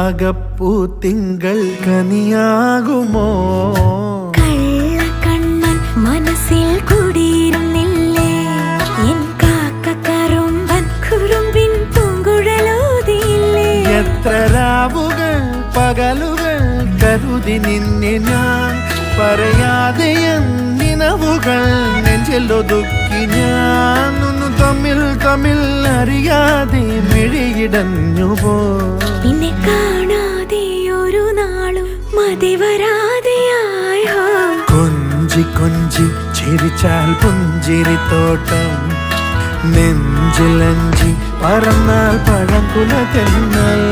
അകപ്പൂ തിങ്കൾ കനിയാകുമോ? കള്ളക്കണ്ണൻ മനസ്സിൽ കുടിയിരുന്നില്ലേ? എൻ കാക്കക്കറുമ്പൻ കുറുമ്പിൻ പൂങ്കുഴലൂതിയില്ലേ? എത്ര രാവുകൾ പകലുകൾ കരുതി നിന്നെ ഞാൻ, പറയാതെ നിനവുകൾ നെഞ്ചിലൊതുക്കി ഞാൻ. തമ്മിൽ തമ്മിൽ അറിയാതെ മിഴിയിടഞ്ഞു പോ. പിന്നെ കാണാതെ ഒരു നാളും മതി വരാതെയായി. കൊഞ്ചി കൊഞ്ചി ചിരിച്ചാൽ പുഞ്ചിരിത്തോട്ടം, നെഞ്ചിലഞ്ചി പറന്നാൽ പഴങ്കുല തെന്നൽ.